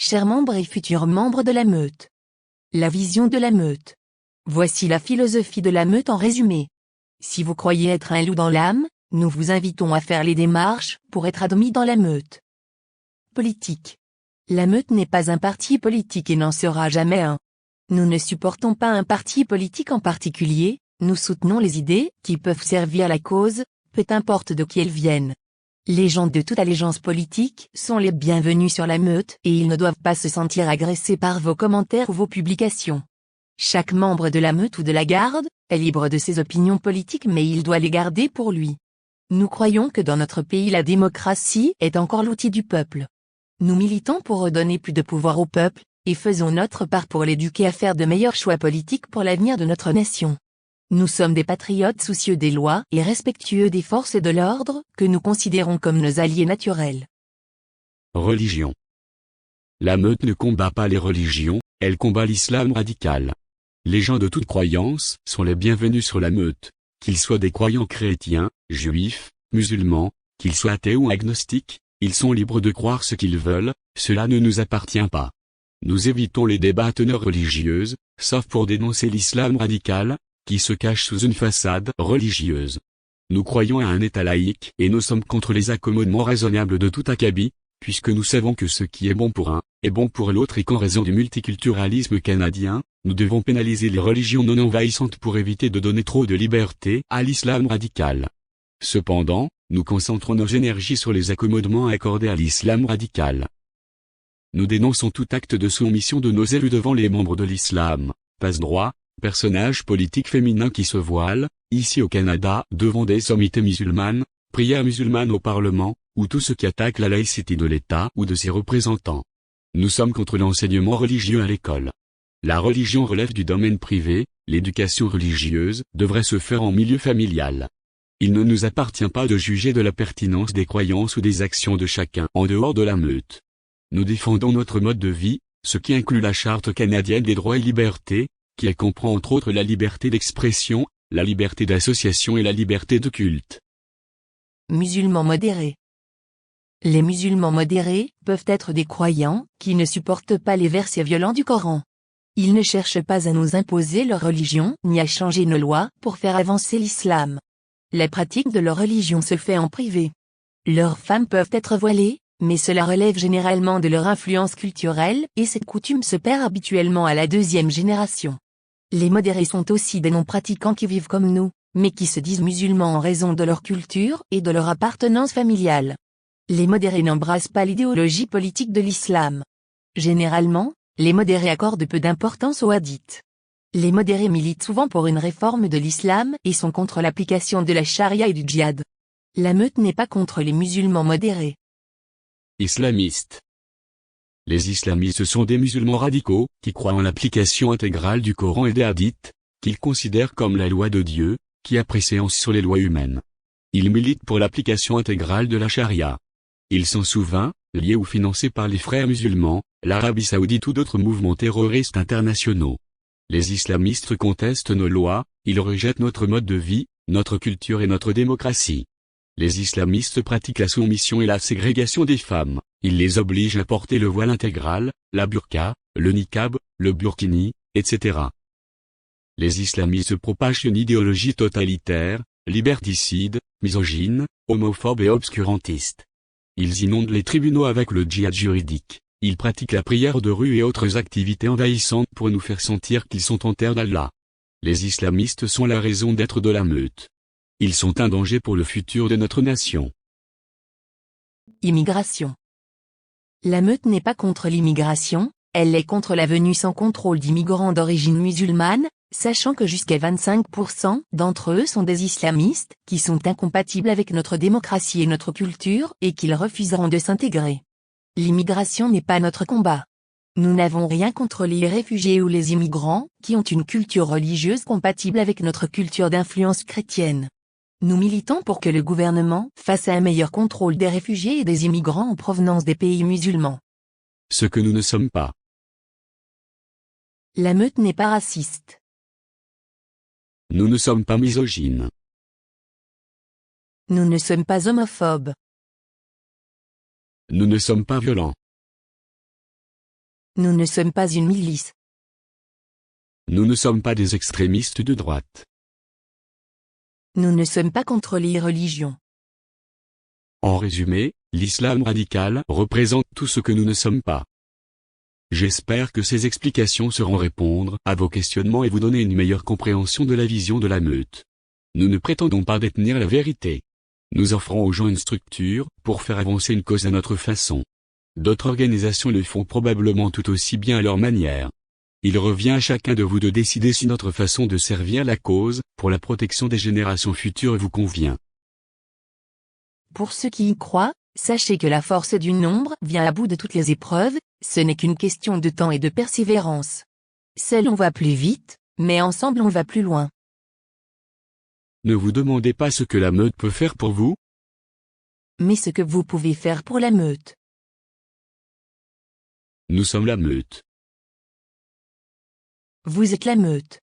chers membres et futurs membres de la meute. La vision de la meute. Voici la philosophie de la meute en résumé. Si vous croyez être un loup dans l'âme, nous vous invitons à faire les démarches pour être admis dans la meute. Politique. La meute n'est pas un parti politique et n'en sera jamais un. Nous ne supportons pas un parti politique en particulier, nous soutenons les idées qui peuvent servir la cause, peu importe de qui elles viennent. Les gens de toute allégeance politique sont les bienvenus sur la meute et ils ne doivent pas se sentir agressés par vos commentaires ou vos publications. Chaque membre de la meute ou de la garde est libre de ses opinions politiques mais il doit les garder pour lui. Nous croyons que dans notre pays la démocratie est encore l'outil du peuple. Nous militons pour redonner plus de pouvoir au peuple, et faisons notre part pour l'éduquer à faire de meilleurs choix politiques pour l'avenir de notre nation. Nous sommes des patriotes soucieux des lois et respectueux des forces de l'ordre, que nous considérons comme nos alliés naturels. Religion. La meute ne combat pas les religions, elle combat l'islam radical. Les gens de toute croyance sont les bienvenus sur la meute, qu'ils soient des croyants chrétiens, juifs, musulmans, qu'ils soient athées ou agnostiques, ils sont libres de croire ce qu'ils veulent, cela ne nous appartient pas. Nous évitons les débats à teneur religieuse, sauf pour dénoncer l'islam radical, qui se cache sous une façade religieuse. Nous croyons à un État laïque et nous sommes contre les accommodements raisonnables de tout acabit, puisque nous savons que ce qui est bon pour un, est bon pour l'autre et qu'en raison du multiculturalisme canadien, nous devons pénaliser les religions non envahissantes pour éviter de donner trop de liberté à l'islam radical. Cependant, nous concentrons nos énergies sur les accommodements accordés à l'islam radical. Nous dénonçons tout acte de soumission de nos élus devant les membres de l'islam, passe-droit, personnages politiques féminins qui se voilent, ici au Canada, devant des sommités musulmanes, prières musulmanes au Parlement, ou tout ce qui attaque la laïcité de l'État ou de ses représentants. Nous sommes contre l'enseignement religieux à l'école. La religion relève du domaine privé, l'éducation religieuse devrait se faire en milieu familial. Il ne nous appartient pas de juger de la pertinence des croyances ou des actions de chacun en dehors de la meute. Nous défendons notre mode de vie, ce qui inclut la Charte canadienne des droits et libertés, qui comprend entre autres la liberté d'expression, la liberté d'association et la liberté de culte. Musulmans modérés. Les musulmans modérés peuvent être des croyants qui ne supportent pas les versets violents du Coran. Ils ne cherchent pas à nous imposer leur religion ni à changer nos lois pour faire avancer l'islam. La pratique de leur religion se fait en privé. Leurs femmes peuvent être voilées, mais cela relève généralement de leur influence culturelle et cette coutume se perd habituellement à la deuxième génération. Les modérés sont aussi des non-pratiquants qui vivent comme nous, mais qui se disent musulmans en raison de leur culture et de leur appartenance familiale. Les modérés n'embrassent pas l'idéologie politique de l'islam. Généralement, les modérés accordent peu d'importance aux hadiths. Les modérés militent souvent pour une réforme de l'islam et sont contre l'application de la charia et du djihad. La meute n'est pas contre les musulmans modérés. Islamistes. Les islamistes sont des musulmans radicaux, qui croient en l'application intégrale du Coran et des hadiths, qu'ils considèrent comme la loi de Dieu, qui a préséance sur les lois humaines. Ils militent pour l'application intégrale de la charia. Ils sont souvent liés ou financés par les frères musulmans, l'Arabie saoudite ou d'autres mouvements terroristes internationaux. Les islamistes contestent nos lois, ils rejettent notre mode de vie, notre culture et notre démocratie. Les islamistes pratiquent la soumission et la ségrégation des femmes, ils les obligent à porter le voile intégral, la burqa, le niqab, le burkini, etc. Les islamistes propagent une idéologie totalitaire, liberticide, misogyne, homophobe et obscurantiste. Ils inondent les tribunaux avec le djihad juridique. Ils pratiquent la prière de rue et autres activités envahissantes pour nous faire sentir qu'ils sont en terre d'Allah. Les islamistes sont la raison d'être de la meute. Ils sont un danger pour le futur de notre nation. Immigration. La meute n'est pas contre l'immigration, elle est contre la venue sans contrôle d'immigrants d'origine musulmane, sachant que jusqu'à 25% d'entre eux sont des islamistes qui sont incompatibles avec notre démocratie et notre culture et qu'ils refuseront de s'intégrer. L'immigration n'est pas notre combat. Nous n'avons rien contre les réfugiés ou les immigrants qui ont une culture religieuse compatible avec notre culture d'influence chrétienne. Nous militons pour que le gouvernement fasse un meilleur contrôle des réfugiés et des immigrants en provenance des pays musulmans. Ce que nous ne sommes pas. La meute n'est pas raciste. Nous ne sommes pas misogynes. Nous ne sommes pas homophobes. Nous ne sommes pas violents. Nous ne sommes pas une milice. Nous ne sommes pas des extrémistes de droite. Nous ne sommes pas contre les religions. En résumé, l'islam radical représente tout ce que nous ne sommes pas. J'espère que ces explications sauront répondre à vos questionnements et vous donner une meilleure compréhension de la vision de la meute. Nous ne prétendons pas détenir la vérité. Nous offrons aux gens une structure pour faire avancer une cause à notre façon. D'autres organisations le font probablement tout aussi bien à leur manière. Il revient à chacun de vous de décider si notre façon de servir la cause, pour la protection des générations futures vous convient. Pour ceux qui y croient, sachez que la force du nombre vient à bout de toutes les épreuves, ce n'est qu'une question de temps et de persévérance. Seul on va plus vite, mais ensemble on va plus loin. Ne vous demandez pas ce que la meute peut faire pour vous, Mais ce que vous pouvez faire pour la meute. nous sommes la meute. Vous êtes la meute.